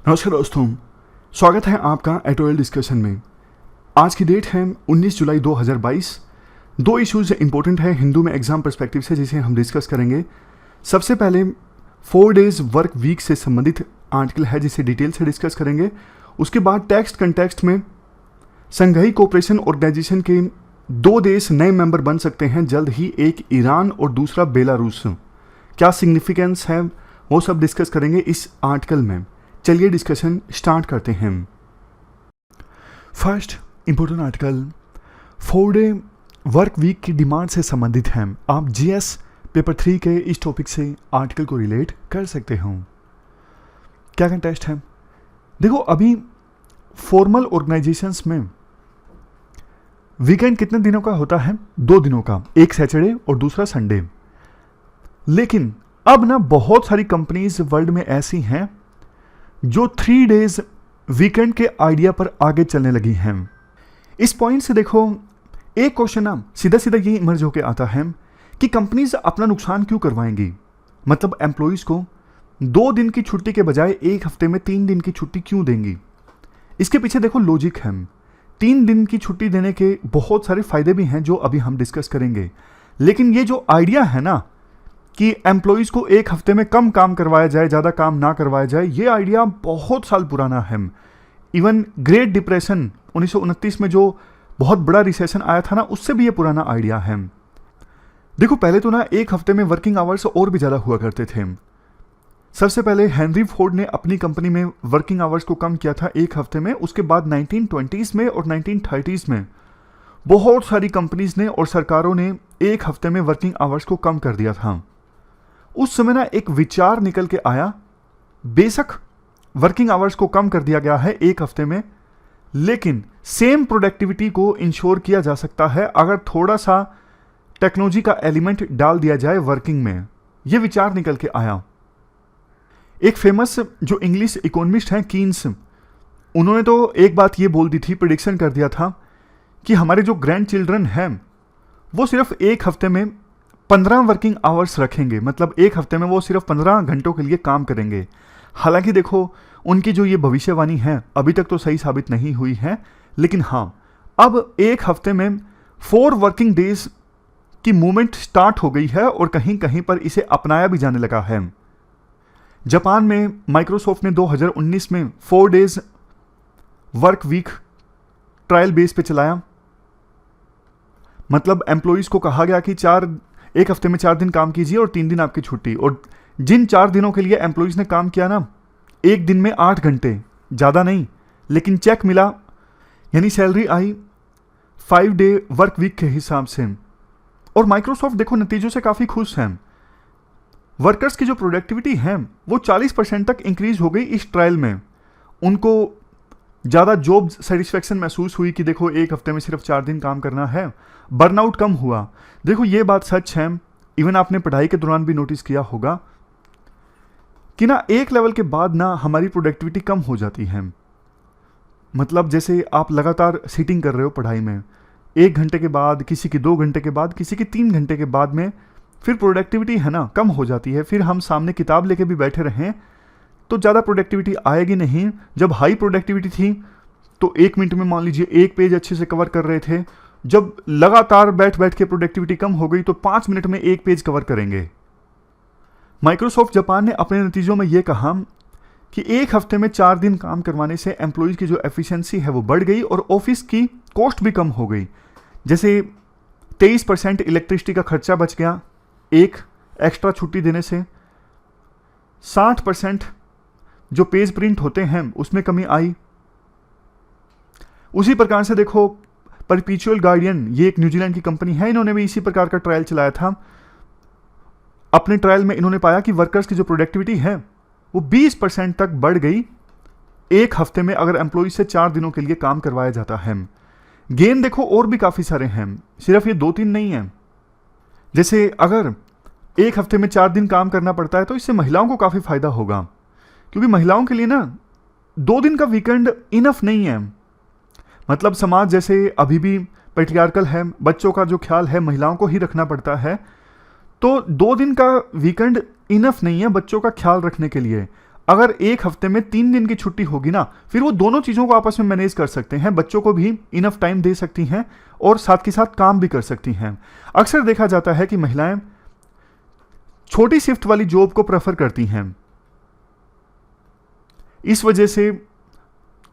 नमस्कार दोस्तों, स्वागत है आपका एटोएल डिस्कशन में। आज की डेट है 19 जुलाई 2022। दो इश्यूज इंपॉर्टेंट है हिंदू में एग्जाम पर्सपेक्टिव से, जिसे हम डिस्कस करेंगे। सबसे पहले 4 डेज वर्क वीक से संबंधित आर्टिकल है, जिसे डिटेल से डिस्कस करेंगे। उसके बाद टेक्स्ट कंटेक्स्ट में संघाई कोऑपरेशन ऑर्गेनाइजेशन के 2 देश नए मेंबर बन सकते हैं जल्द ही, एक ईरान और दूसरा बेलारूस। क्या सिग्निफिकेंस है वो सब डिस्कस करेंगे इस आर्टिकल में। चलिए डिस्कशन स्टार्ट करते हैं। First important article 4 day work week की डिमांड से संबंधित है। आप जीएस पेपर 3 के इस टॉपिक से आर्टिकल को रिलेट कर सकते हो। क्या कंटेस्ट है? देखो, अभी फॉर्मल ऑर्गेनाइजेशंस में वीकेंड कितने दिनों का होता है? 2 दिनों का, एक सैटरडे और दूसरा संडे। लेकिन अब ना बहुत सारी कंपनीज वर्ल्ड में ऐसी हैं जो 3 डेज वीकेंड के आइडिया पर आगे चलने लगी हैं। इस पॉइंट से देखो, एक क्वेश्चन ना सीधा सीधा ये इमर्ज होकर आता है कि कंपनीज अपना नुकसान क्यों करवाएंगी। मतलब एम्प्लॉइज को 2 दिन की छुट्टी के बजाय एक हफ्ते में 3 दिन की छुट्टी क्यों देंगी? इसके पीछे देखो लॉजिक है। 3 दिन की छुट्टी देने के बहुत सारे फायदे भी हैं जो अभी हम डिस्कस करेंगे। लेकिन ये जो आइडिया है ना कि एम्प्लॉइज को एक हफ्ते में कम काम करवाया जाए, ज़्यादा काम ना करवाया जाए, ये आइडिया बहुत साल पुराना है। इवन ग्रेट डिप्रेशन 1929 में जो बहुत बड़ा रिसेशन आया था ना, उससे भी ये पुराना आइडिया है। देखो, पहले तो ना एक हफ्ते में वर्किंग आवर्स और भी ज़्यादा हुआ करते थे। सबसे पहले हेनरी फोर्ड ने अपनी कंपनी में वर्किंग आवर्स को कम किया था एक हफ्ते में। उसके बाद 1920s में और 1930s में बहुत सारी कंपनीज ने और सरकारों ने एक हफ्ते में वर्किंग आवर्स को कम कर दिया था। उस समय ना एक विचार निकल के आया, बेशक वर्किंग आवर्स को कम कर दिया गया है एक हफ्ते में, लेकिन सेम प्रोडक्टिविटी को इंश्योर किया जा सकता है अगर थोड़ा सा टेक्नोलॉजी का एलिमेंट डाल दिया जाए वर्किंग में। यह विचार निकल के आया। एक फेमस जो इंग्लिश इकोनॉमिस्ट हैं, कीन्स, उन्होंने तो एक बात ये बोल दी थी, प्रिडिक्शन कर दिया था कि हमारे जो ग्रैंड चिल्ड्रन हैं वो सिर्फ एक हफ्ते में 15 वर्किंग आवर्स रखेंगे। मतलब एक हफ्ते में वो सिर्फ 15 घंटों के लिए काम करेंगे। हालांकि देखो, उनकी जो ये भविष्यवाणी है अभी तक तो सही साबित नहीं हुई है, लेकिन हाँ, अब एक हफ्ते में 4 वर्किंग डेज की मूवमेंट स्टार्ट हो गई है और कहीं कहीं पर इसे अपनाया भी जाने लगा है। जापान में माइक्रोसॉफ्ट ने 2019 में 4 days work week trial base पे चलाया। मतलब एम्प्लॉइज को कहा गया कि एक हफ्ते में 4 दिन काम कीजिए और 3 दिन आपकी छुट्टी। और जिन 4 दिनों के लिए एम्प्लॉइज ने काम किया ना, एक दिन में 8 घंटे, ज़्यादा नहीं, लेकिन चेक मिला, यानी सैलरी आई 5 डे वर्क वीक के हिसाब से। और माइक्रोसॉफ्ट देखो नतीजों से काफ़ी खुश हैं। वर्कर्स की जो प्रोडक्टिविटी है वो 40% तक इंक्रीज हो गई इस ट्रायल में। उनको ज़्यादा जॉब सेटिस्फेक्शन महसूस हुई कि देखो एक हफ्ते में सिर्फ 4 दिन काम करना है। बर्नआउट कम हुआ। देखो, ये बात सच है। इवन आपने पढ़ाई के दौरान भी नोटिस किया होगा कि ना एक लेवल के बाद ना हमारी प्रोडक्टिविटी कम हो जाती है। मतलब जैसे आप लगातार सीटिंग कर रहे हो पढ़ाई में, 1 घंटे के बाद, किसी की 2 घंटे के बाद, किसी की 3 घंटे के बाद में फिर प्रोडक्टिविटी है ना कम हो जाती है। फिर हम सामने किताब लेके भी बैठे रहें तो ज़्यादा प्रोडक्टिविटी आएगी नहीं। जब हाई प्रोडक्टिविटी थी तो 1 मिनट में मान लीजिए 1 पेज अच्छे से कवर कर रहे थे। जब लगातार बैठ बैठ के प्रोडक्टिविटी कम हो गई तो 5 मिनट में 1 पेज कवर करेंगे। माइक्रोसॉफ्ट जापान ने अपने नतीजों में यह कहा कि एक हफ्ते में 4 दिन काम करवाने से एम्प्लॉइज की जो एफिशिएंसी है वो बढ़ गई और ऑफिस की कॉस्ट भी कम हो गई। जैसे 23% इलेक्ट्रिसिटी का खर्चा बच गया एक एक्स्ट्रा छुट्टी देने से। 60% जो पेज प्रिंट होते हैं उसमें कमी आई। उसी प्रकार से देखो, परपीचुअल गार्डियन, ये एक न्यूजीलैंड की कंपनी है, इन्होंने भी इसी प्रकार का ट्रायल चलाया था। अपने ट्रायल में इन्होंने पाया कि वर्कर्स की जो प्रोडक्टिविटी है वो 20% तक बढ़ गई एक हफ्ते में अगर एम्प्लॉइज से 4 दिनों के लिए काम करवाया जाता है। गेन देखो और भी काफ़ी सारे हैं, सिर्फ ये 2-3 नहीं है। जैसे अगर एक हफ्ते में 4 दिन काम करना पड़ता है तो इससे महिलाओं को काफ़ी फायदा होगा, क्योंकि महिलाओं के लिए ना 2 दिन का वीकेंड इनफ नहीं है। मतलब समाज जैसे अभी भी पैट्रियार्कल है, बच्चों का जो ख्याल है महिलाओं को ही रखना पड़ता है, तो 2 दिन का वीकेंड इनफ नहीं है बच्चों का ख्याल रखने के लिए। अगर एक हफ्ते में 3 दिन की छुट्टी होगी ना, फिर वो दोनों चीज़ों को आपस में मैनेज कर सकते हैं, बच्चों को भी इनफ टाइम दे सकती हैं और साथ के साथ काम भी कर सकती हैं। अक्सर देखा जाता है कि महिलाएं छोटी शिफ्ट वाली जॉब को प्रेफर करती हैं, इस वजह से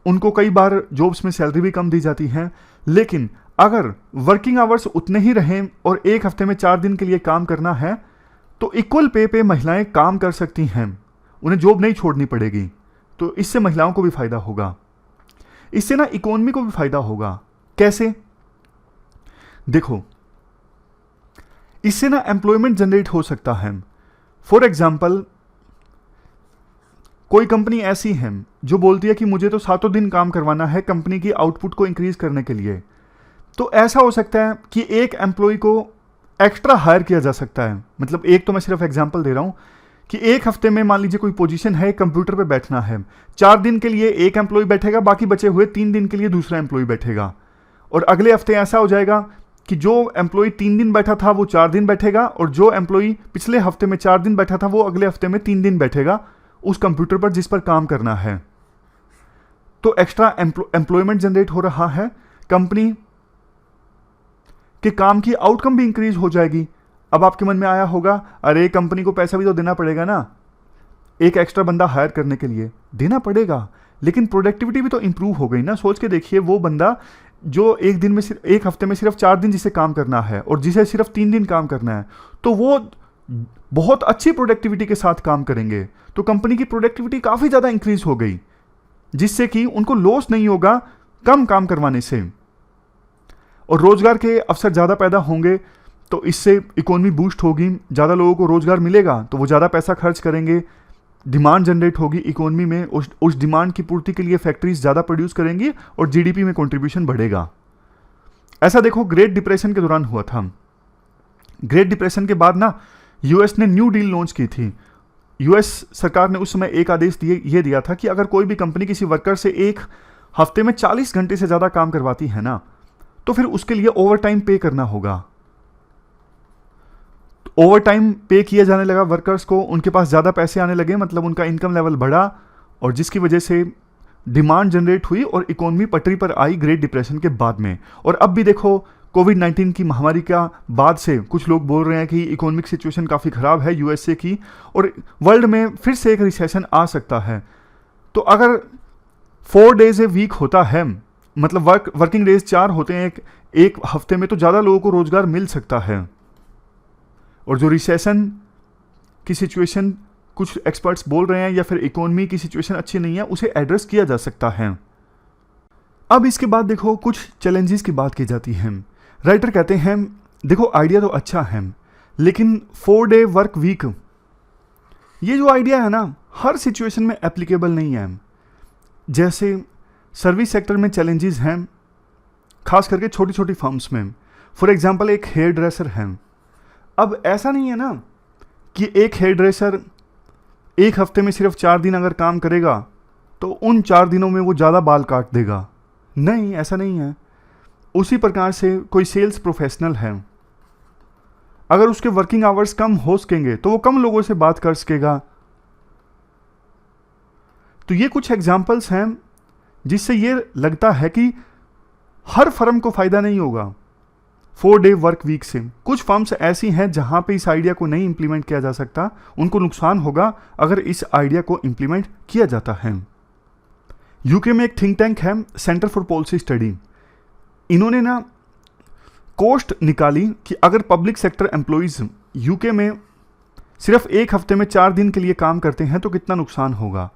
उनको कई बार जॉब्स में सैलरी भी कम दी जाती है। लेकिन अगर वर्किंग आवर्स उतने ही रहें और एक हफ्ते में 4 दिन के लिए काम करना है, तो इक्वल पे महिलाएं काम कर सकती हैं, उन्हें जॉब नहीं छोड़नी पड़ेगी। तो इससे महिलाओं को भी फायदा होगा, इससे ना इकोनॉमी को भी फायदा होगा। कैसे? देखो, इससे ना एम्प्लॉयमेंट जनरेट हो सकता है। फॉर एग्जाम्पल, कोई कंपनी ऐसी है जो बोलती है कि मुझे तो 7 दिन काम करवाना है कंपनी की आउटपुट को इंक्रीज करने के लिए, तो ऐसा हो सकता है कि एक एम्प्लॉय को एक्स्ट्रा हायर किया जा सकता है। मतलब एक तो मैं सिर्फ एग्जांपल दे रहा हूं कि एक हफ्ते में मान लीजिए कोई पोजीशन है, कंप्यूटर पे बैठना है, 4 दिन के लिए एक एम्प्लॉय बैठेगा, बाकी बचे हुए 3 दिन के लिए दूसरा एम्प्लॉय बैठेगा। और अगले हफ्ते ऐसा हो जाएगा कि जो एम्प्लॉय 3 दिन बैठा था वो 4 दिन बैठेगा, और जो एम्प्लॉय पिछले हफ्ते में 4 दिन बैठा था वो अगले हफ्ते में 3 दिन बैठेगा उस कंप्यूटर पर जिस पर काम करना है। तो एक्स्ट्रा एम्प्लॉयमेंट जनरेट हो रहा है, कंपनी के काम की आउटकम भी इंक्रीज हो जाएगी। अब आपके मन में आया होगा, अरे कंपनी को पैसा भी तो देना पड़ेगा ना, एक एक्स्ट्रा बंदा हायर करने के लिए देना पड़ेगा, लेकिन प्रोडक्टिविटी भी तो इंप्रूव हो गई ना। सोच के देखिए, वो बंदा जो एक हफ्ते में सिर्फ 4 दिन जिसे काम करना है और जिसे सिर्फ 3 दिन काम करना है, तो वो बहुत अच्छी प्रोडक्टिविटी के साथ काम करेंगे। तो कंपनी की प्रोडक्टिविटी काफी ज्यादा इंक्रीज हो गई, जिससे कि उनको लॉस नहीं होगा कम काम करवाने से, और रोजगार के अवसर ज्यादा पैदा होंगे। तो इससे इकोनॉमी बूस्ट होगी, ज्यादा लोगों को रोजगार मिलेगा तो वो ज्यादा पैसा खर्च करेंगे, डिमांड जनरेट होगी इकोनॉमी में, उस डिमांड की पूर्ति के लिए फैक्ट्रीज ज्यादा प्रोड्यूस करेंगी और जीडीपी में कंट्रीब्यूशन बढ़ेगा। ऐसा देखो ग्रेट डिप्रेशन के दौरान हुआ था। ग्रेट डिप्रेशन के बाद ना यूएस ने न्यू डील लॉन्च की थी। यूएस सरकार ने उस समय एक आदेश ये दिया था कि अगर कोई भी कंपनी किसी वर्कर से एक हफ्ते में 40 घंटे से ज्यादा काम करवाती है ना, तो फिर उसके लिए ओवर टाइम पे करना होगा। ओवर टाइम पे किया जाने लगा वर्कर्स को, उनके पास ज्यादा पैसे आने लगे, मतलब उनका इनकम लेवल बढ़ा, और जिसकी वजह से डिमांड जनरेट हुई और इकोनॉमी पटरी पर आई ग्रेट डिप्रेशन के बाद में। और अब भी देखो, कोविड-19 की महामारी का बाद से कुछ लोग बोल रहे हैं कि इकोनॉमिक सिचुएशन काफी खराब है यूएसए की, और वर्ल्ड में फिर से एक रिसेशन आ सकता है। तो अगर 4 डेज ए वीक होता है, मतलब वर्किंग डेज 4 होते हैं एक हफ्ते में, तो ज्यादा लोगों को रोजगार मिल सकता है। और जो रिसेशन की सिचुएशन कुछ एक्सपर्ट्स बोल रहे हैं, या फिर इकोनॉमी की सिचुएशन अच्छी नहीं है, उसे एड्रेस किया जा सकता है। अब इसके बाद देखो कुछ चैलेंजेस की बात की जाती है। राइटर कहते हैं, देखो आइडिया तो अच्छा है, लेकिन 4 डे वर्क वीक ये जो आइडिया है ना, हर सिचुएशन में एप्लीकेबल नहीं है। जैसे सर्विस सेक्टर में चैलेंजेस हैं, खास करके छोटी छोटी फर्म्स में। फॉर एग्जांपल, एक हेयर ड्रेसर है। अब ऐसा नहीं है ना कि एक हेयर ड्रेसर एक हफ्ते में सिर्फ 4 दिन अगर काम करेगा तो उन 4 दिनों में वो ज़्यादा बाल काट देगा। नहीं, ऐसा नहीं है। उसी प्रकार से कोई सेल्स प्रोफेशनल है, अगर उसके वर्किंग आवर्स कम हो सकेंगे तो वो कम लोगों से बात कर सकेगा। तो ये कुछ एग्जाम्पल्स हैं जिससे ये लगता है कि हर फर्म को फायदा नहीं होगा 4 डे वर्क वीक से। कुछ फर्म्स ऐसी हैं जहां पे इस आइडिया को नहीं इंप्लीमेंट किया जा सकता, उनको नुकसान होगा अगर इस आइडिया को इंप्लीमेंट किया जाता है। यूके में एक थिंक टैंक है, सेंटर फॉर पॉलिसी स्टडी। इन्होंने ना कॉस्ट निकाली कि अगर पब्लिक सेक्टर एम्प्लॉइज यूके में सिर्फ एक हफ्ते में 4 दिन के लिए काम करते हैं तो कितना नुकसान होगा,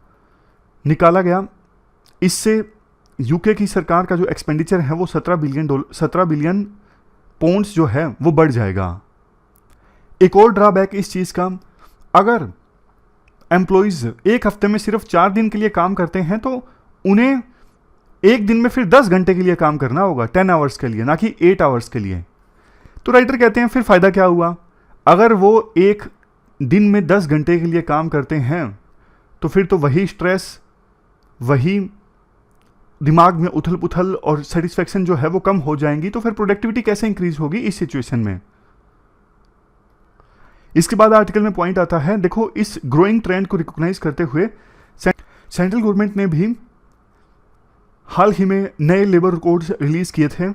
निकाला गया। इससे यूके की सरकार का जो एक्सपेंडिचर है वो 17 बिलियन पौंड्स जो है वो बढ़ जाएगा। एक और ड्रॉबैक इस चीज़ का, अगर एम्प्लॉइज एक हफ्ते में सिर्फ 4 दिन के लिए काम करते हैं तो उन्हें एक दिन में फिर 10 घंटे के लिए काम करना होगा, 10 आवर्स के लिए, ना कि 8 आवर्स के लिए। तो राइटर कहते हैं फिर फ़ायदा क्या हुआ? अगर वो एक दिन में 10 घंटे के लिए काम करते हैं तो फिर तो वही स्ट्रेस, वही दिमाग में उथल पुथल और सेटिस्फेक्शन जो है वो कम हो जाएंगी। तो फिर प्रोडक्टिविटी कैसे इंक्रीज होगी इस सिचुएशन में? इसके बाद आर्टिकल में पॉइंट आता है, देखो इस ग्रोइंग ट्रेंड को रिकॉग्नाइज करते हुए सेंट्रल गवर्नमेंट ने भी हाल ही में नए लेबर कोड्स रिलीज़ किए थे,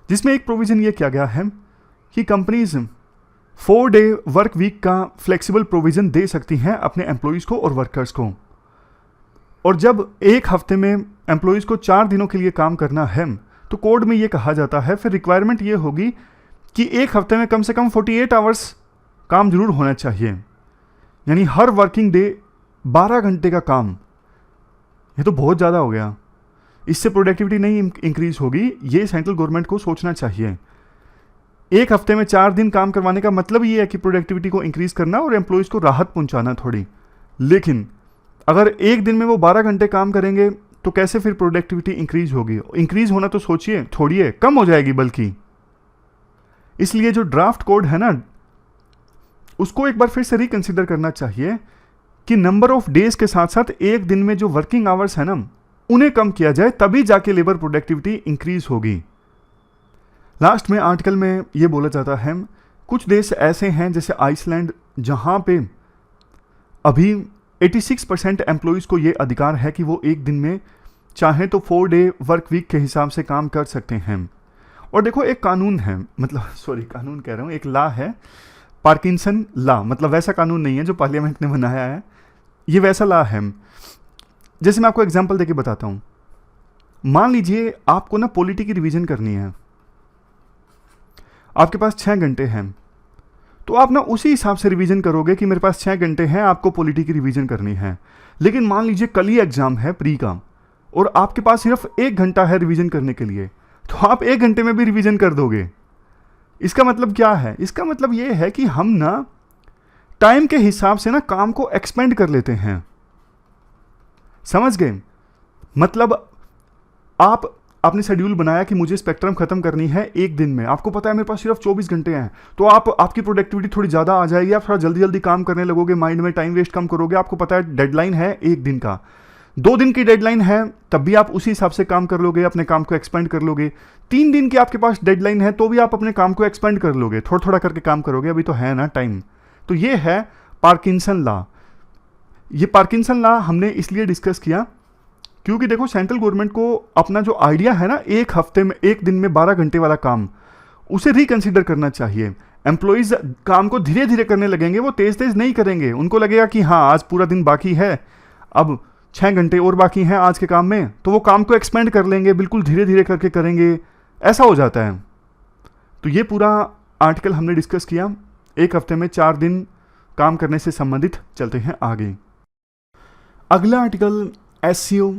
जिसमें एक प्रोविज़न ये किया गया है कि कंपनीज 4 डे वर्क वीक का फ्लेक्सिबल प्रोविज़न दे सकती हैं अपने एम्प्लॉयज़ को और वर्कर्स को। और जब एक हफ्ते में एम्प्लॉयज़ को 4 दिनों के लिए काम करना है तो कोड में ये कहा जाता है, फिर रिक्वायरमेंट ये होगी कि एक हफ्ते में कम से कम 48 आवर्स काम जरूर होना चाहिए, यानी हर वर्किंग डे 12 घंटे का काम। ये तो बहुत ज़्यादा हो गया, इससे प्रोडक्टिविटी नहीं इंक्रीज होगी, ये सेंट्रल गवर्नमेंट को सोचना चाहिए। एक हफ्ते में 4 दिन काम करवाने का मतलब ये है कि प्रोडक्टिविटी को इंक्रीज करना और एम्प्लॉयज़ को राहत पहुंचाना थोड़ी। लेकिन अगर एक दिन में वो 12 घंटे काम करेंगे तो कैसे फिर प्रोडक्टिविटी इंक्रीज होगी? इंक्रीज होना तो सोचिए, थोड़ी कम हो जाएगी बल्कि। इसलिए जो ड्राफ्ट कोड है ना, उसको एक बार फिर से रिकंसिडर करना चाहिए कि नंबर ऑफ डेज के साथ साथ एक दिन में जो वर्किंग आवर्स है ना, उन्हें कम किया जाए, तभी जाके लेबर प्रोडक्टिविटी इंक्रीज होगी। लास्ट में आर्टिकल में ये बोला जाता है कुछ देश ऐसे हैं जैसे आइसलैंड, जहां पे अभी 86% एम्प्लॉयज़ को ये अधिकार है कि वो एक दिन में चाहे तो 4 डे वर्क वीक के हिसाब से काम कर सकते हैं। और देखो एक कानून है, मतलब कानून कह रहा हूँ, एक लॉ है, पार्किंसन लॉ। मतलब वैसा कानून नहीं है जो पार्लियामेंट ने बनाया है, ये वैसा लॉ है। जैसे मैं आपको एग्जांपल देके बताता हूँ। मान लीजिए आपको ना पॉलिटी की रिवीजन करनी है, आपके पास 6 घंटे हैं, तो आप ना उसी हिसाब से रिवीजन करोगे कि मेरे पास 6 घंटे हैं, आपको पॉलिटी की रिवीजन करनी है। लेकिन मान लीजिए कल ही एग्जाम है प्री का और आपके पास सिर्फ 1 घंटा है रिवीजन करने के लिए, तो आप 1 घंटे में भी रिवीजन कर दोगे। इसका मतलब क्या है? इसका मतलब ये है कि हम ना टाइम के हिसाब से ना काम को एक्सपेंड कर लेते हैं। समझ गए? मतलब आपने शेड्यूल बनाया कि मुझे स्पेक्ट्रम खत्म करनी है एक दिन में, आपको पता है मेरे पास सिर्फ 24 घंटे हैं, तो आपकी प्रोडक्टिविटी थोड़ी ज़्यादा आ जाएगी, आप थोड़ा जल्दी जल्दी काम करने लगोगे, माइंड में टाइम वेस्ट कम करोगे। आपको पता है डेडलाइन है 1 दिन का, 2 दिन की डेडलाइन है, तब भी आप उसी हिसाब से काम कर लोगे, अपने काम को एक्सपेंड कर लोगे। 3 दिन की आपके पास डेडलाइन है तो भी आप अपने काम को एक्सपेंड कर लोगे, थोड़ा थोड़ा करके काम करोगे, अभी तो है ना टाइम। तो ये है पार्किंसन लॉ। ये पार्किंसन लॉ हमने इसलिए डिस्कस किया क्योंकि देखो सेंट्रल गवर्नमेंट को अपना जो आइडिया है ना, एक हफ्ते में 1 दिन में 12 घंटे वाला काम, उसे रिकंसिडर करना चाहिए। एम्प्लॉयज़ काम को धीरे धीरे करने लगेंगे, वो तेज तेज नहीं करेंगे। उनको लगेगा कि हाँ आज पूरा दिन बाकी है, अब 6 घंटे और बाकी हैं आज के काम में, तो वो काम को एक्सपेंड कर लेंगे, बिल्कुल धीरे धीरे करके करेंगे, ऐसा हो जाता है। तो ये पूरा आर्टिकल हमने डिस्कस किया, एक हफ्ते में 4 दिन काम करने से संबंधित। चलते हैं आगे। अगला आर्टिकल SCO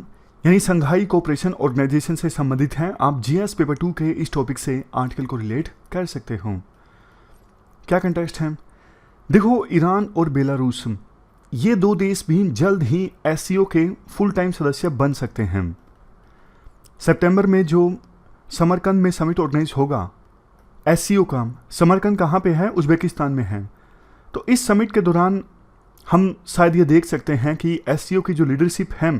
यानी संघाई कोऑपरेशन ऑर्गेनाइजेशन से संबंधित है। आप GS पेपर 2 के इस टॉपिक से आर्टिकल को रिलेट कर सकते हो। क्या कंटेक्स्ट है? देखो, ईरान और बेलारूस, ये 2 देश भी जल्द ही SCO के फुल टाइम सदस्य बन सकते हैं। सितंबर में जो समरकंद में समिट ऑर्गेनाइज होगा SCO का, समरकंद कहाँ पे है? उज्बेकिस्तान में है। तो इस समिट के दौरान हम शायद ये देख सकते हैं कि SCO की जो लीडरशिप है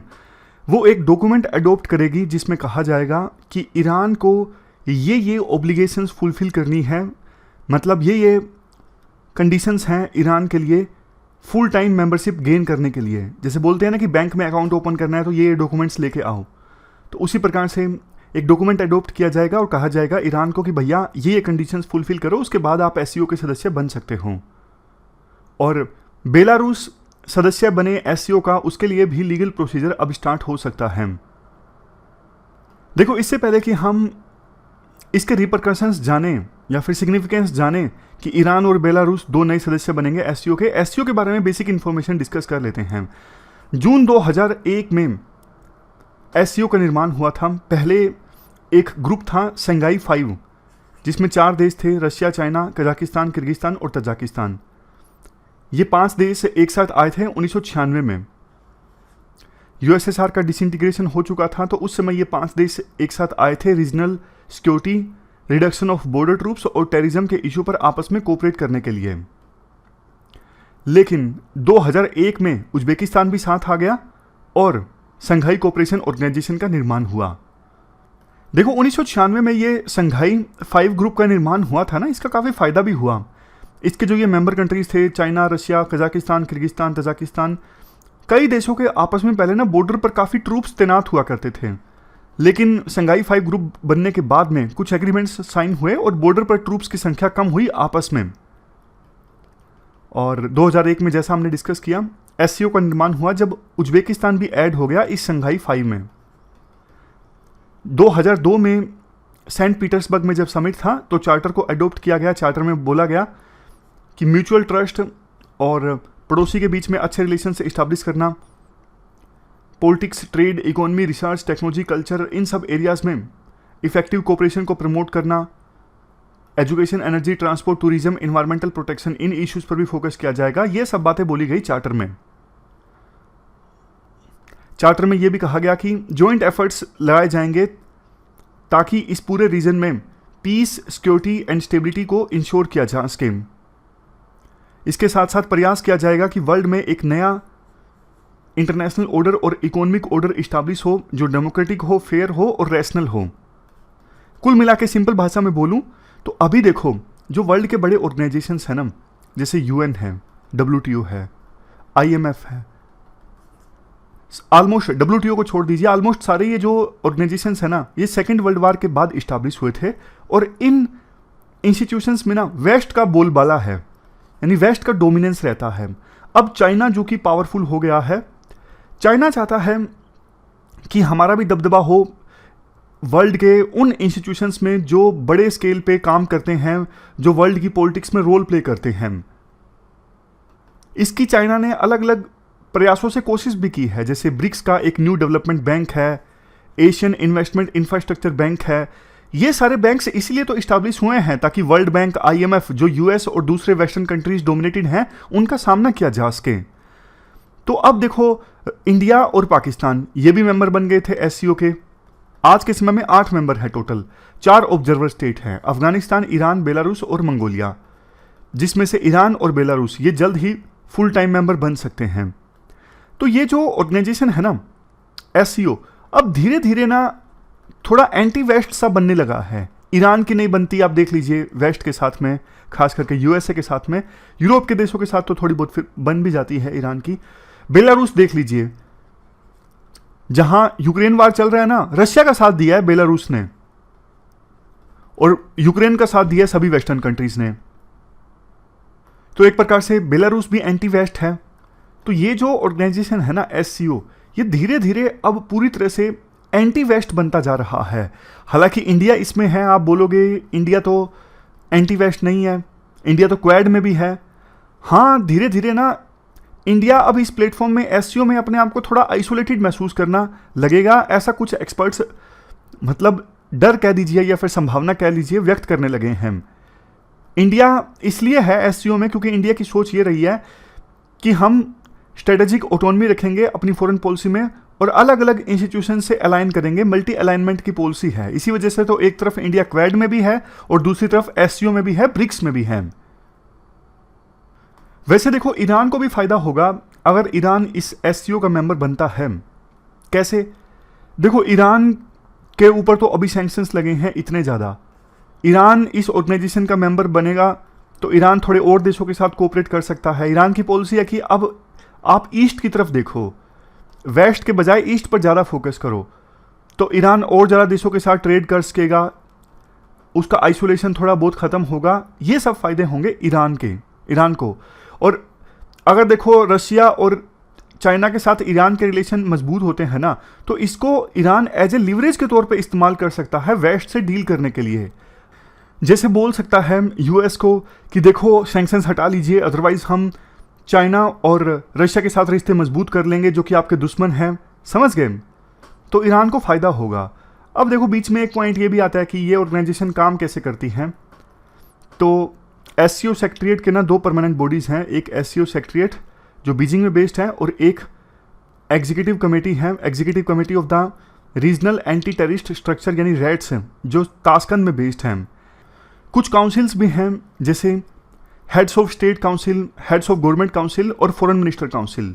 वो एक डॉक्यूमेंट अडॉप्ट करेगी जिसमें कहा जाएगा कि ईरान को ये ऑब्लिगेशंस फुलफिल करनी है, मतलब ये कंडीशंस हैं ईरान के लिए फुल टाइम मेंबरशिप गेन करने के लिए। जैसे बोलते हैं ना कि बैंक में अकाउंट ओपन करना है तो ये डॉक्यूमेंट्स लेके आओ, तो उसी प्रकार से एक डॉक्यूमेंट अडॉप्ट किया जाएगा और कहा जाएगा ईरान को कि भैया ये कंडीशंस फुलफिल करो, उसके बाद आप SCO के सदस्य बन सकते हो। और बेलारूस सदस्य बने SCO का, उसके लिए भी लीगल प्रोसीजर अब स्टार्ट हो सकता है। देखो, इससे पहले कि हम इसके रिपरकशंस जाने या फिर सिग्निफिकेंस जाने कि ईरान और बेलारूस 2 नए सदस्य बनेंगे SCO के बारे में बेसिक इन्फॉर्मेशन डिस्कस कर लेते हैं। जून 2001 में SCO का निर्माण हुआ था। पहले एक ग्रुप था संघाई 5, जिसमें 4 देश थे, रशिया, चाइना, कजाकिस्तान, किर्गिस्तान और तजाकिस्तान। ये 5 देश एक साथ आए थे 1996 में। USSR का डिसइंटीग्रेशन हो चुका था, तो उस समय ये 5 देश एक साथ आए थे regional security, reduction of border troops और टेररिज्म के इशू पर आपस में कोऑपरेट करने के लिए। लेकिन 2001 में उज्बेकिस्तान भी साथ आ गया और संघाई कोऑपरेशन ऑर्गेनाइजेशन का निर्माण हुआ। देखो, 1996 में ये संघाई 5 ग्रुप का निर्माण हुआ था ना, इसका काफ़ी फायदा भी हुआ। इसके जो ये मेंबर कंट्रीज थे, China, Russia, Kazakhstan, Kyrgyzstan, Tajikistan, कई देशों के आपस में पहले ना बॉर्डर पर काफ़ी ट्रूप्स तैनात हुआ करते थे, लेकिन शंघाई 5 ग्रुप बनने के बाद में कुछ एग्रीमेंट्स साइन हुए और बॉर्डर पर ट्रूप्स की संख्या कम हुई आपस में। और 2001 में जैसा हमने डिस्कस किया, एससीओ का निर्माण हुआ जब उज्बेकिस्तान भी ऐड हो गया इस शंघाई 5 में। 2002 में सेंट पीटर्सबर्ग में जब समिट था तो चार्टर को अडोप्ट किया गया। चार्टर में बोला गया कि म्यूचुअल ट्रस्ट और पड़ोसी के बीच में अच्छे रिलेशन से इस्टेब्लिश करना, politics, trade, economy, research, technology, culture, इन सब एरियाज में इफेक्टिव कोऑपरेशन को प्रमोट करना, education, energy, transport, tourism, environmental protection, इन इश्यूज पर भी फोकस किया जाएगा। ये सब बातें बोली गई चार्टर में। चार्टर में यह भी कहा गया कि जॉइंट एफर्ट्स लगाए जाएंगे ताकि इस पूरे रीजन में पीस, सिक्योरिटी एंड स्टेबिलिटी को इंश्योर किया जा सके। इसके साथ साथ प्रयास किया जाएगा कि वर्ल्ड में एक नया इंटरनेशनल ऑर्डर और इकोनॉमिक ऑर्डर इस्टेब्लिश हो जो डेमोक्रेटिक हो, फेयर हो और रैशनल हो। कुल मिला के सिंपल भाषा में बोलूं तो अभी देखो जो वर्ल्ड के बड़े ऑर्गेनाइजेशंस हैं ना, जैसे यूएन है, WTO है, IMF है, ऑलमोस्ट WTO को छोड़ दीजिए, ऑलमोस्ट सारे ये जो ऑर्गेनाइजेशंस है ना, ये सेकेंड वर्ल्ड वार के बाद इस्टेब्लिश हुए थे और इन इंस्टीट्यूशंस में ना वेस्ट का बोलबाला है, यानी वेस्ट का डोमिनेंस रहता है। अब चाइना जो कि पावरफुल हो गया है, चाइना चाहता है कि हमारा भी दबदबा हो वर्ल्ड के उन इंस्टीट्यूशंस में जो बड़े स्केल पे काम करते हैं, जो वर्ल्ड की पॉलिटिक्स में रोल प्ले करते हैं। इसकी चाइना ने अलग अलग प्रयासों से कोशिश भी की है, जैसे ब्रिक्स का एक न्यू डेवलपमेंट बैंक है, एशियन इन्वेस्टमेंट इंफ्रास्ट्रक्चर बैंक है। ये सारे बैंक्स इसलिए तो इस्टेब्लिश हुए हैं ताकि वर्ल्ड बैंक, IMF, जो US और दूसरे वेस्टर्न कंट्रीज डोमिनेटेड हैं, उनका सामना किया जा सके। तो अब देखो इंडिया और पाकिस्तान ये भी मेंबर बन गए थे SCO के। आज के समय में 8 मेंबर है टोटल। 4 ऑब्जर्वर स्टेट हैं, अफगानिस्तान, ईरान, बेलारूस और मंगोलिया, जिसमें से ईरान और बेलारूस ये जल्द ही फुल टाइम मेंबर बन सकते हैं। तो ये जो ऑर्गेनाइजेशन है ना SCO, अब धीरे धीरे ना थोड़ा एंटी वेस्ट सा बनने लगा है। ईरान की नहीं बनती, आप देख लीजिए वेस्ट के साथ में, खास करके USA के साथ में, यूरोप के देशों के साथ तो थोड़ी बहुत फिर बन भी जाती है ईरान की। बेलारूस देख लीजिए, जहां यूक्रेन वार चल रहा है ना, रशिया का साथ दिया है बेलारूस ने और यूक्रेन का साथ दिया है सभी वेस्टर्न कंट्रीज ने। तो एक प्रकार से बेलारूस भी एंटी वेस्ट है। तो ये जो ऑर्गेनाइजेशन है ना SCO, ये धीरे धीरे अब पूरी तरह से एंटी वेस्ट बनता जा रहा है। हालांकि इंडिया इसमें है, आप बोलोगे इंडिया तो एंटी वेस्ट नहीं है, इंडिया तो क्वाड में भी है। हाँ, धीरे धीरे ना इंडिया अब इस प्लेटफॉर्म में SCO में अपने आप को थोड़ा आइसोलेटेड महसूस करना लगेगा, ऐसा कुछ एक्सपर्ट्स मतलब डर कह दीजिए या फिर संभावना कह लीजिए व्यक्त करने लगे हैं। इंडिया इसलिए है SCO में क्योंकि इंडिया की सोच ये रही है कि हम स्ट्रेटेजिक ऑटोनॉमी रखेंगे अपनी फॉरेन पॉलिसी में और अलग अलग इंस्टीट्यूशन से अलाइन करेंगे, मल्टी अलाइनमेंट की पॉलिसी है। इसी वजह से तो एक तरफ इंडिया क्वाड में भी है और दूसरी तरफ SCO में भी है, ब्रिक्स में भी है। वैसे देखो ईरान को भी फायदा होगा अगर ईरान इस SCO का मेंबर बनता है। कैसे? देखो ईरान के ऊपर तो अभी सैंक्शंस लगे हैं इतने ज़्यादा। ईरान इस ऑर्गेनाइजेशन का मेंबर बनेगा तो ईरान थोड़े और देशों के साथ कोऑपरेट कर सकता है। ईरान की पॉलिसी है कि अब आप ईस्ट की तरफ देखो, वेस्ट के बजाय ईस्ट पर ज़्यादा फोकस करो, तो ईरान और ज़्यादा देशों के साथ ट्रेड कर सकेगा, उसका आइसोलेशन थोड़ा बहुत ख़त्म होगा। ये सब फायदे होंगे ईरान को। और अगर देखो रशिया और चाइना के साथ ईरान के रिलेशन मजबूत होते हैं ना, तो इसको ईरान एज ए लीवरेज के तौर पे इस्तेमाल कर सकता है वेस्ट से डील करने के लिए। जैसे बोल सकता है US को कि देखो सैंक्शंस हटा लीजिए, अदरवाइज हम चाइना और रशिया के साथ रिश्ते मजबूत कर लेंगे जो कि आपके दुश्मन हैं। समझ गए? तो ईरान को फ़ायदा होगा। अब देखो बीच में एक पॉइंट ये भी आता है कि ये ऑर्गेनाइजेशन काम कैसे करती हैं। तो SCO सेक्रेटरीट के ना 2 परमानेंट बॉडीज़ हैं, एक SCO सेक्रेटरीट जो बीजिंग में बेस्ड है और एक एग्जीक्यूटिव कमेटी है, executive committee of the regional anti terrorist structure यानी RATS जो ताशकंद में बेस्ड हैं। कुछ काउंसिल्स भी हैं जैसे heads of state council, heads of government council और फॉरेन मिनिस्टर काउंसिल।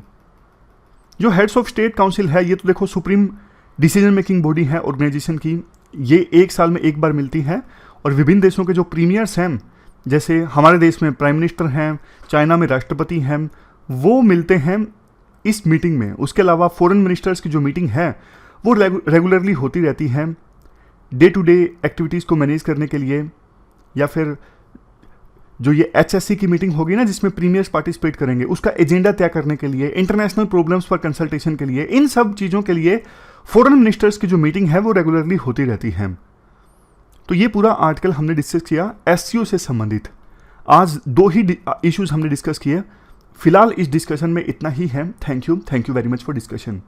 जो हेड्स ऑफ स्टेट काउंसिल है ये तो देखो सुप्रीम डिसीजन मेकिंग बॉडी है ऑर्गेनाइजेशन की, ये 1 साल में एक बार मिलती है और विभिन्न देशों के जो प्रीमियर्स हैं, जैसे हमारे देश में प्राइम मिनिस्टर हैं, चाइना में राष्ट्रपति हैं, वो मिलते हैं इस मीटिंग में, उसके अलावा फॉरेन मिनिस्टर्स की जो मीटिंग है वो रेगुलरली होती रहती है डे टू डे एक्टिविटीज़ को मैनेज करने के लिए, या फिर जो ये HSC की मीटिंग होगी ना जिसमें प्रीमियर्स पार्टिसिपेट करेंगे, उसका एजेंडा तय करने के लिए, इंटरनेशनल प्रॉब्लम्स पर कंसल्टेशन के लिए, इन सब चीज़ों के लिए फॉरेन मिनिस्टर्स की जो मीटिंग है वो रेगुलरली होती रहती है। तो ये पूरा आर्टिकल हमने डिस्कस किया SCO से संबंधित। आज 2 ही इश्यूज हमने डिस्कस किए। फिलहाल इस डिस्कशन में इतना ही है। Thank you very much for discussion.